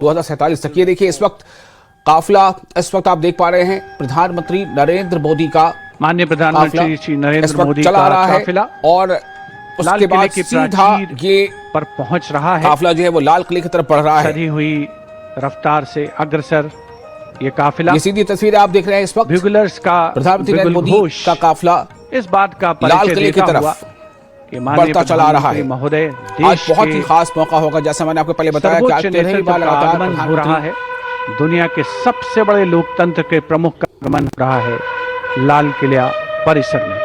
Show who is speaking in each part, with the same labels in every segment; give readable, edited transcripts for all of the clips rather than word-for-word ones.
Speaker 1: 2047 तक। ये देखिए इस वक्त काफिला, इस वक्त आप देख पा रहे हैं प्रधानमंत्री नरेंद्र मोदी का,
Speaker 2: माननीय प्रधानमंत्री श्री नरेंद्र मोदी
Speaker 1: चला
Speaker 2: का
Speaker 1: रहा है
Speaker 2: काफिला
Speaker 1: और उसके बाद सीधा ये
Speaker 2: पर पहुंच रहा है।
Speaker 1: काफिला जो है वो लाल किले की तरफ बढ़ रहा है,
Speaker 2: सधी हुई रफ्तार से अग्रसर ये काफिला।
Speaker 1: ये सीधी तस्वीरें आप देख रहे हैं इस वक्त
Speaker 2: ब्यूगलर्स का
Speaker 1: प्रधानमंत्री नरेंद्र मोदी का काफिला
Speaker 2: इस बात का
Speaker 1: लाल किले की तरफ बढ़ता चला रहा है।
Speaker 2: महोदय
Speaker 1: आज बहुत ही खास मौका होगा, जैसा मैंने आपको पहले बताया कि आज 13वीं बार
Speaker 2: आगमन हो रहा है। दुनिया के सबसे बड़े लोकतंत्र के प्रमुख का आगमन हो रहा है लाल किला परिसर में।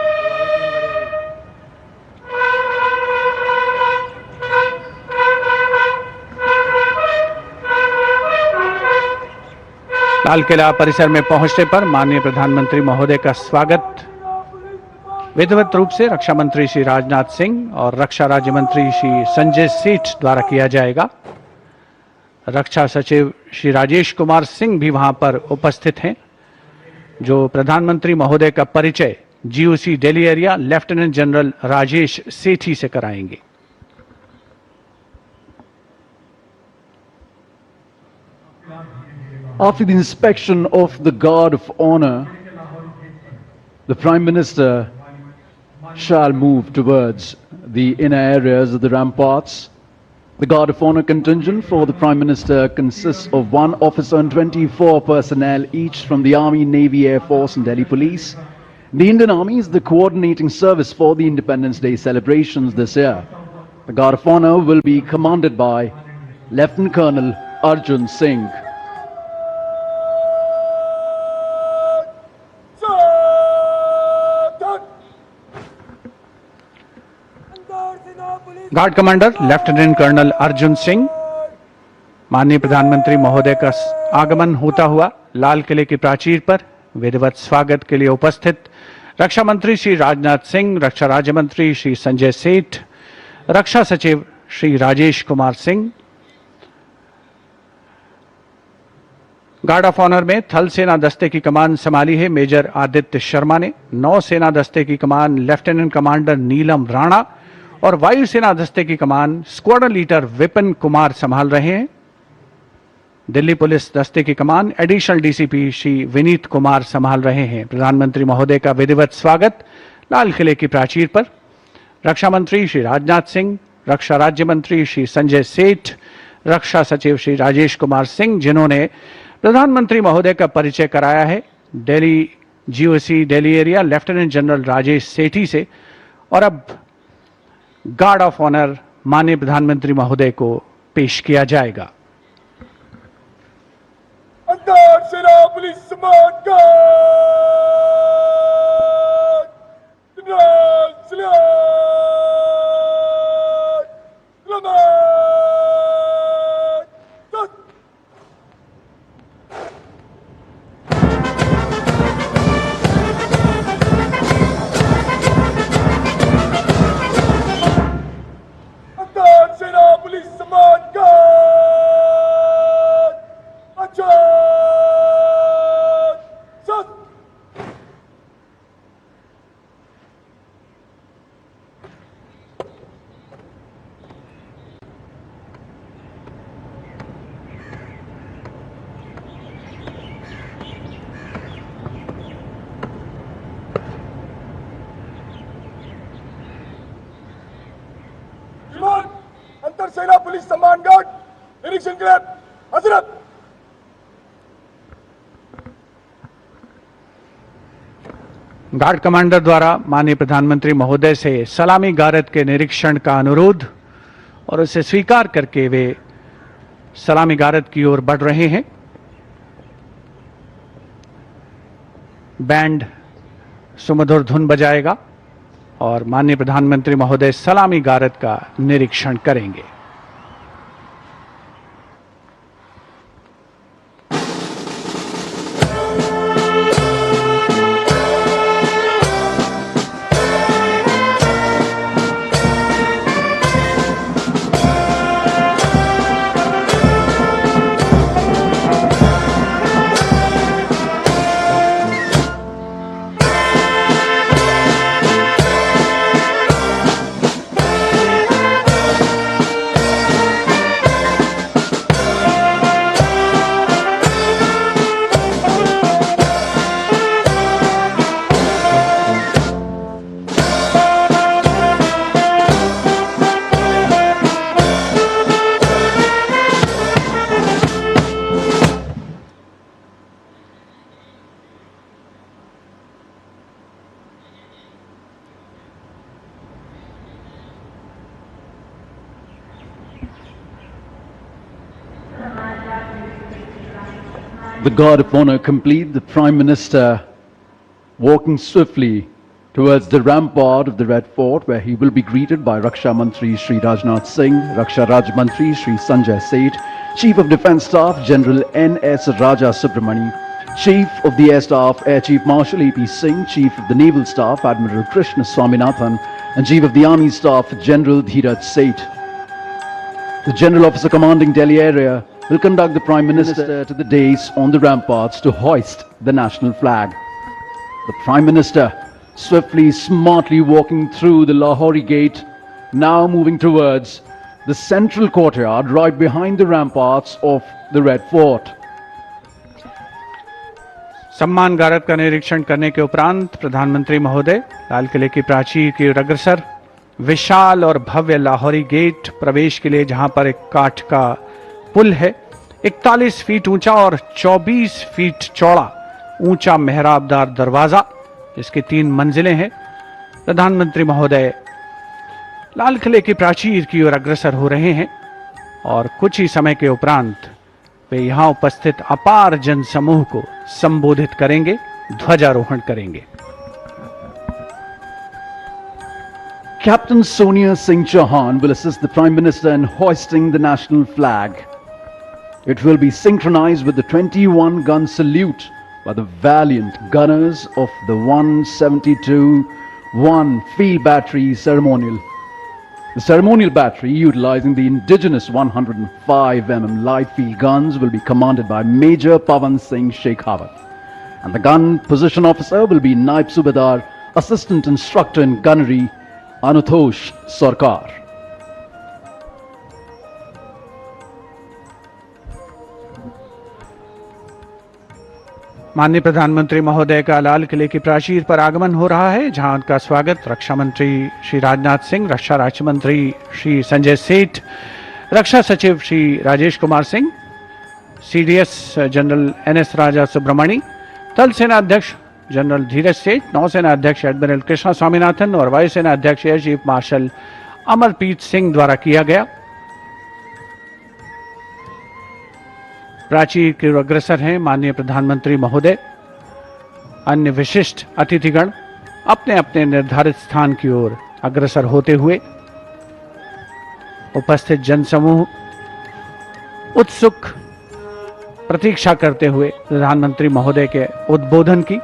Speaker 2: लाल किला परिसर में पहुंचने पर माननीय प्रधानमंत्री महोदय का स्वागत विधिवत रूप से रक्षा मंत्री श्री राजनाथ सिंह और रक्षा राज्य मंत्री श्री संजय सेठ द्वारा किया जाएगा। रक्षा सचिव श्री राजेश कुमार सिंह भी वहां पर उपस्थित हैं, जो प्रधानमंत्री महोदय का परिचय GOC Delhi area lieutenant general Rajesh Sethi से कराएंगे।
Speaker 3: After the inspection of the Guard of Honor, the Prime Minister shall move towards the inner areas of the ramparts. The Guard of Honor contingent for the Prime Minister consists of 1 officer and 24 personnel, each from the Army, Navy, Air Force and Delhi Police. The Indian Army is the coordinating service for the Independence Day celebrations this year. The Guard of Honor will be commanded by Lieutenant Colonel Arjun Singh.
Speaker 2: Guard commander lieutenant colonel Arjun Singh, माननीय प्रधानमंत्री महोदय का आगमन होता हुआ लाल किले की प्राचीर पर विधिवत स्वागत के लिए उपस्थित रक्षा मंत्री श्री राजनाथ सिंह, रक्षा राज्य मंत्री श्री संजय सेठ, रक्षा सचिव Shri Rajesh Kumar Singh. Guard of honour में थल सेना दस्ते की कमान संभाली है मेजर आदित्य शर्मा ने, नौ सेना दस्ते की कमान लेफ्टिनेंट कमांडर नीलम राणा और वायुसेना दस्ते की कमान स्क्वाड्रन लीडर विपिन कुमार संभाल रहे हैं। दिल्ली पुलिस दस्ते की कमान एडिशनल डीसीपी श्री विनीत कुमार संभाल रहे हैं। प्रधानमंत्री महोदय का विधिवत स्वागत लाल किले की प्राचीर पर रक्षा मंत्री श्री राजनाथ सिंह, रक्षा राज्य मंत्री श्री संजय सेठ, रक्षा सचिव श्री राजेश कुमार सिंह, जिन्होंने प्रधानमंत्री महोदय का परिचय कराया है Delhi GOC Delhi area lieutenant general Rajesh Sethi से, और अब गार्ड ऑफ ऑनर माननीय प्रधानमंत्री महोदय को पेश किया जाएगा।
Speaker 4: सेना पुलिस सम्मान अंतर सेना पुलिस सम्मान गार्ड निरीक्षण के लिए हजरत।
Speaker 2: गार्ड कमांडर द्वारा माननीय प्रधानमंत्री महोदय से सलामी गारद के निरीक्षण का अनुरोध और उसे स्वीकार करके वे सलामी गारद की ओर बढ़ रहे हैं। बैंड सुमधुर धुन बजाएगा और माननीय प्रधानमंत्री महोदय सलामी गारद का निरीक्षण करेंगे।
Speaker 3: the guard of honor complete, the Prime Minister walking swiftly towards the rampart of the Red Fort, where he will be greeted by Raksha Mantri Shri Rajnath Singh, Raksha Raj Mantri Shri Sanjay Seth, Chief of Defence Staff General N.S. Raja Subramani, Chief of the Air Staff Air Chief Marshal A.P. Singh, Chief of the Naval Staff Admiral Krishna Swaminathan, and Chief of the Army Staff General Dheeraj Seth. The General Officer commanding Delhi area will conduct the Prime Minister to the dais on the ramparts to hoist the national flag. The Prime Minister swiftly, smartly walking through the Lahori gate, now moving towards the central courtyard right behind the ramparts of the Red Fort.
Speaker 2: सम्मान गारद का निरीक्षण करने के उपरांत प्रधानमंत्री महोदय लाल किले की प्राचीर की ओर अग्रसर विशाल और भव्य लाहौरी गेट प्रवेश के लिए, जहां पर एक काठ का पुल है, 41 फीट ऊंचा और 24 फीट चौड़ा ऊंचा मेहराबदार दरवाजा, जिसकी 3 मंजिलें हैं। प्रधानमंत्री महोदय लाल किले की प्राचीर की ओर अग्रसर हो रहे हैं और कुछ ही समय के उपरांत वे यहां उपस्थित अपार जनसमूह को संबोधित करेंगे, ध्वजारोहण करेंगे।
Speaker 3: Captain Sonia Singh Chauhan will assist the Prime Minister in hoisting the national flag. It will be synchronized with the 21-gun salute by the valiant gunners of the 172-1 field battery ceremonial. The ceremonial battery, utilizing the indigenous 105mm light field guns, will be commanded by Major Pavan Singh Shekhawat. And the gun position officer will be Naib Subedar, Assistant Instructor in Gunnery, Anutosh Sarkar.
Speaker 2: माननीय प्रधानमंत्री महोदय का लाल किले की प्राचीर पर आगमन हो रहा है, जहां उनका स्वागत रक्षा मंत्री श्री राजनाथ सिंह, रक्षा राज्य मंत्री श्री संजय सेठ, रक्षा सचिव Shri Rajesh Kumar Singh, CDS general NS Raja Subramani, थल सेना अध्यक्ष जनरल धीरज सेठ, नौसेना अध्यक्ष एडमिरल कृष्णा स्वामीनाथन और वायुसेना अध्यक्ष air chief marshal Amarpreet Singh द्वारा किया गया। प्राचीर की ओर अग्रसर हैं माननीय प्रधानमंत्री महोदय। अन्य विशिष्ट अतिथिगण अपने अपने निर्धारित स्थान की ओर अग्रसर होते हुए, उपस्थित जनसमूह उत्सुक प्रतीक्षा करते हुए प्रधानमंत्री महोदय के उद्बोधन की।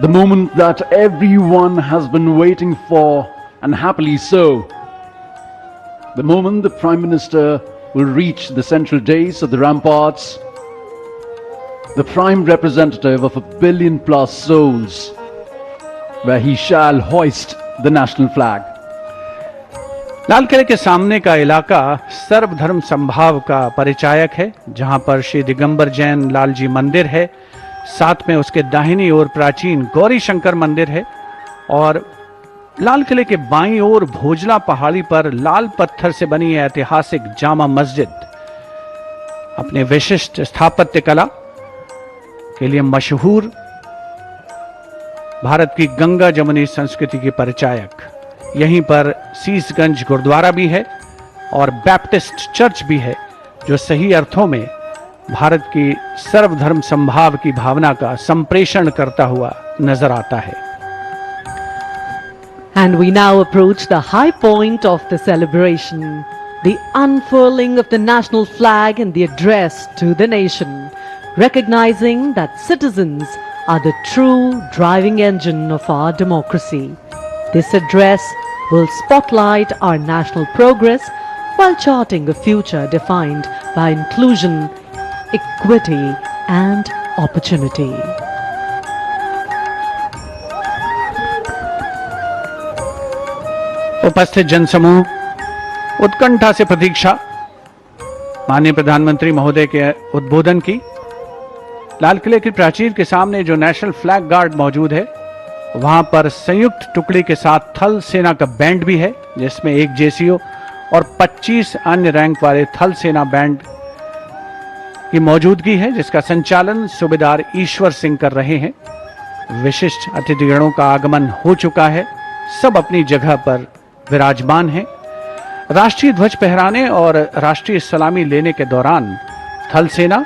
Speaker 3: The moment that everyone has been waiting for, and happily so. The moment the Prime Minister will reach the central dais of the ramparts, the prime representative of 1 billion plus souls, where he shall hoist the national flag.
Speaker 2: लाल किले के सामने का इलाका सर्वधर्म संभाव का परिचायक है, जहां पर श्री दिगंबर जैन लाल जी मंदिर है, साथ में उसके दाहिनी ओर प्राचीन गौरी शंकर मंदिर है और लाल किले के बाईं ओर भोजला पहाड़ी पर लाल पत्थर से बनी ऐतिहासिक जामा मस्जिद अपने विशिष्ट स्थापत्य कला के लिए मशहूर, भारत की गंगा जमुनी संस्कृति की परिचायक। यहीं पर सीसगंज गुरुद्वारा भी है और बैप्टिस्ट चर्च भी है, जो सही अर्थों में भारत की सर्वधर्म संभाव की भावना का संप्रेषण करता हुआ नजर आता है।
Speaker 5: And we now approach the high point of the celebration, the unfurling of the national flag and the address to the nation, recognizing that citizens are the true driving engine of our democracy. This address will spotlight our national progress while charting a future defined by inclusion, equity and opportunity.
Speaker 2: उपस्थित जनसमूह उत्कंठा से प्रतीक्षा माननीय प्रधानमंत्री महोदय के उद्बोधन की। लाल किले की प्राचीर के सामने जो नेशनल फ्लैग गार्ड मौजूद है, वहां पर संयुक्त टुकड़ी के साथ थल सेना का बैंड भी है, जिसमें 1 जेसीओ और 25 अन्य रैंक वाले थल सेना बैंड की मौजूदगी है, जिसका संचालन सूबेदार ईश्वर सिंह कर रहे हैं। विशिष्ट अतिथिगणों का आगमन हो चुका है, सब अपनी जगह पर विराजमान हैं। राष्ट्रीय ध्वज फहराने और राष्ट्रीय सलामी लेने के दौरान थल सेना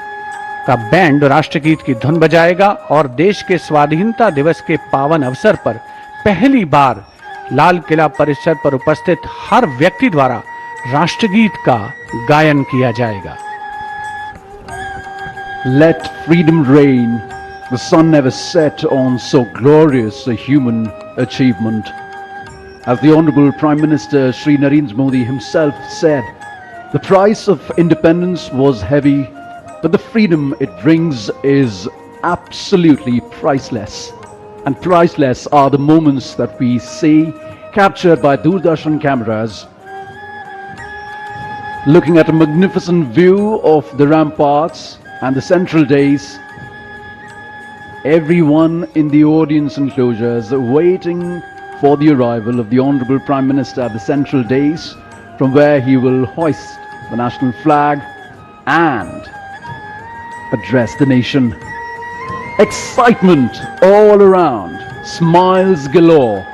Speaker 2: का बैंड राष्ट्रगीत की धुन बजाएगा और देश के स्वाधीनता दिवस के पावन अवसर पर पहली बार लाल किला परिसर पर उपस्थित हर व्यक्ति द्वारा राष्ट्रगीत का गायन किया जाएगा।
Speaker 3: Let freedom reign. The sun never set on so glorious a human achievement. As the Honorable Prime Minister Shri Narendra Modi himself said, the price of independence was heavy, but the freedom it brings is absolutely priceless. And priceless are the moments that we see captured by Doordarshan cameras, looking at a magnificent view of the ramparts and the central days. Everyone in the audience enclosures waiting for the arrival of the Honorable Prime Minister at the central days, from where he will hoist the national flag and address the nation. Excitement all around, smiles galore.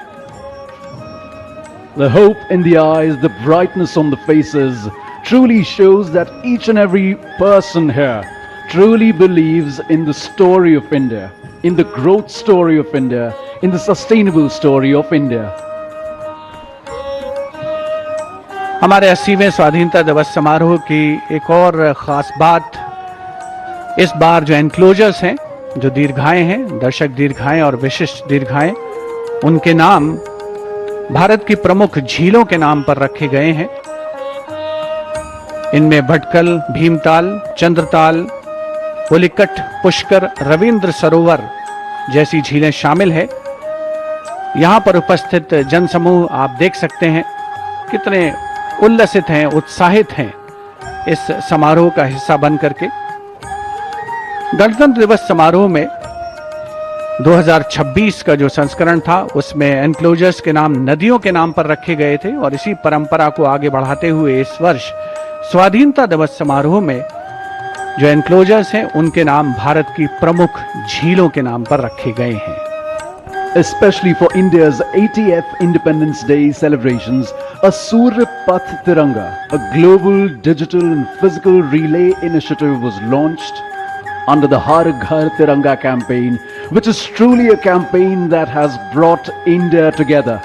Speaker 3: The hope in the eyes, the brightness on the faces truly shows that each and every person here truly believes in the story of India, in the growth story of India, in the sustainable story of India.
Speaker 2: हमारे 80वें स्वाधीनता दिवस समारोह की एक और खास बात, इस बार जो एनक्लोजर्स हैं, जो दीर्घाएं हैं, दर्शक दीर्घाएं और विशिष्ट दीर्घाएं, उनके नाम भारत की प्रमुख झीलों के नाम पर रखे गए हैं। इनमें भटकल, भीमताल, चंद्रताल, पुलिकट, पुष्कर, रविंद्र सरोवर जैसी झीलें शामिल है। यहां पर उपस्थित जनसमूह आप देख सकते हैं कितने उल्लसित हैं, उत्साहित हैं इस समारोह का हिस्सा बन करके। गणतंत्र दिवस समारोह में 2026 का जो संस्करण था उसमें एनक्लोजर्स के नाम नदियों के नाम पर रखे गए थे और इसी परंपरा को आगे बढ़ाते हुए इस वर्ष स्वाधीनता दिवस समारोह में जो एनक्लोजर्स हैं उनके नाम भारत की प्रमुख झीलों के नाम पर रखे गए हैं।
Speaker 3: Especially for India's 80th Independence Day celebrations, a Surya Path Tiranga, a global digital and physical relay initiative was launched under the Har Ghar Tiranga campaign, which is truly a campaign that has brought India together.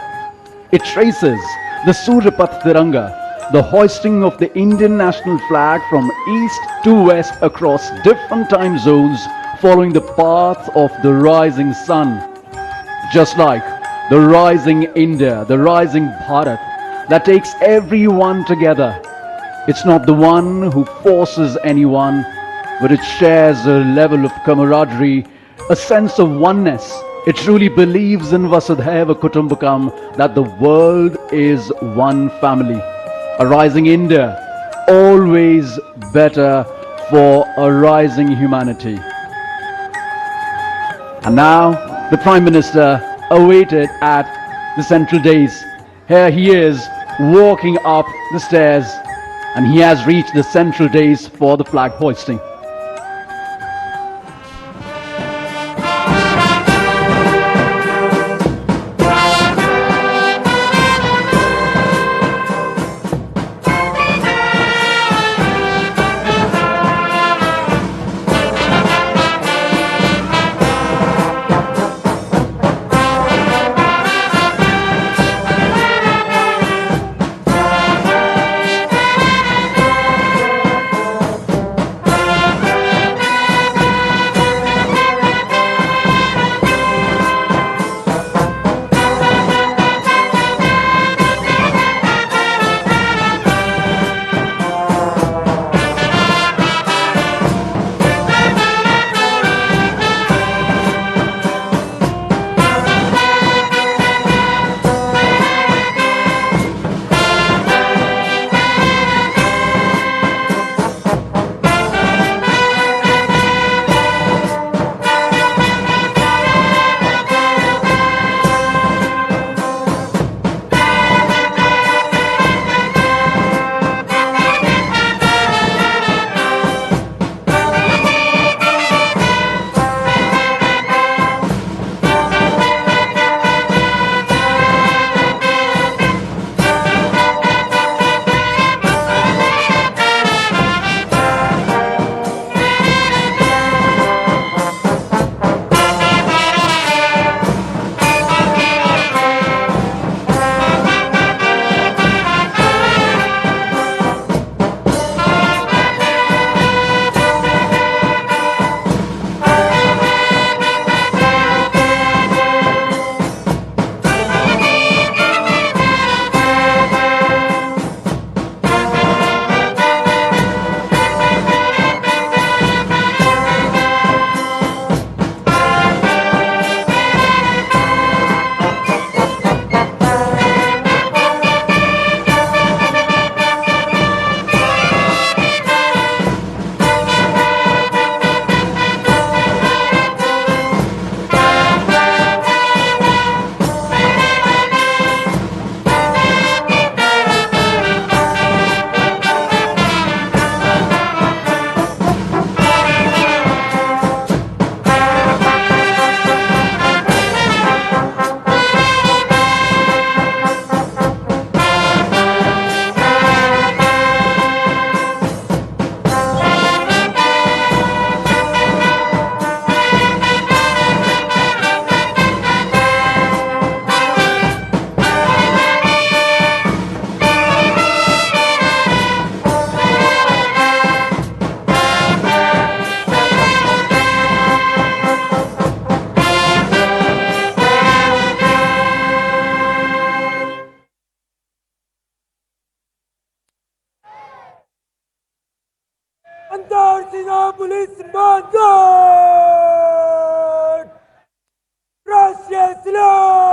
Speaker 3: It traces the Surya Path Tiranga, the hoisting of the Indian national flag from east to west across different time zones following the path of the rising sun. Just like the rising India, the rising Bharat that takes everyone together. It's not the one who forces anyone, but it shares a level of camaraderie, a sense of oneness. It truly believes in Vasudhaiva Kutumbakam, that the world is one family. A rising India, always better for a rising humanity. And now, the Prime Minister awaited at the central dais. Here he is, walking up the stairs, and he has reached the central dais for the flag hoisting.
Speaker 4: अंतर सेना police सम्मान guard राष्ट्रीय सलाम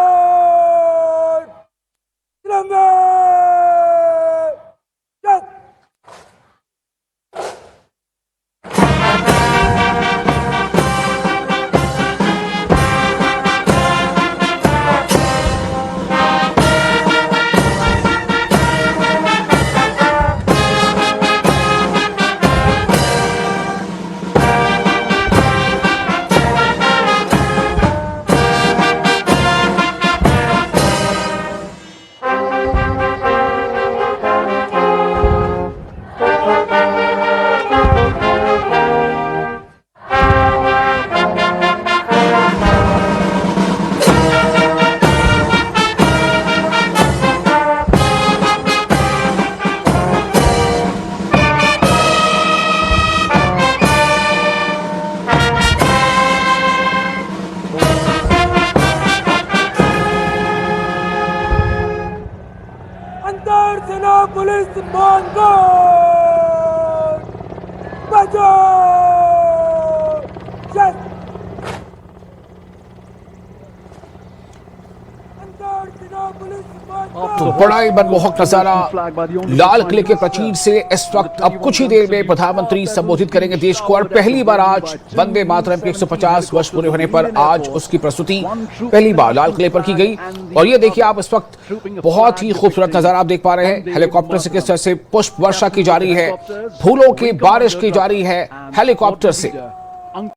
Speaker 4: अंतर सेना police सम्मान guard बजाओ शस्त्र अंतर सेना पुलिस सम्मान
Speaker 1: तो बड़ा ही मनमोहक नजारा लाल किले के प्राचीर से इस वक्त अब कुछ ही देर में प्रधानमंत्री संबोधित करेंगे देश को और पहली बार आज वंदे मातरम के 150 वर्ष पूरे होने पर आज उसकी प्रस्तुति पहली बार लाल किले पर की गई। और ये देखिए आप इस वक्त बहुत ही खूबसूरत नजारा आप देख पा रहे हैं। हेलीकॉप्टर से किस तरह से पुष्प वर्षा की जा रही है, फूलों की बारिश की जा रही है हेलीकॉप्टर से।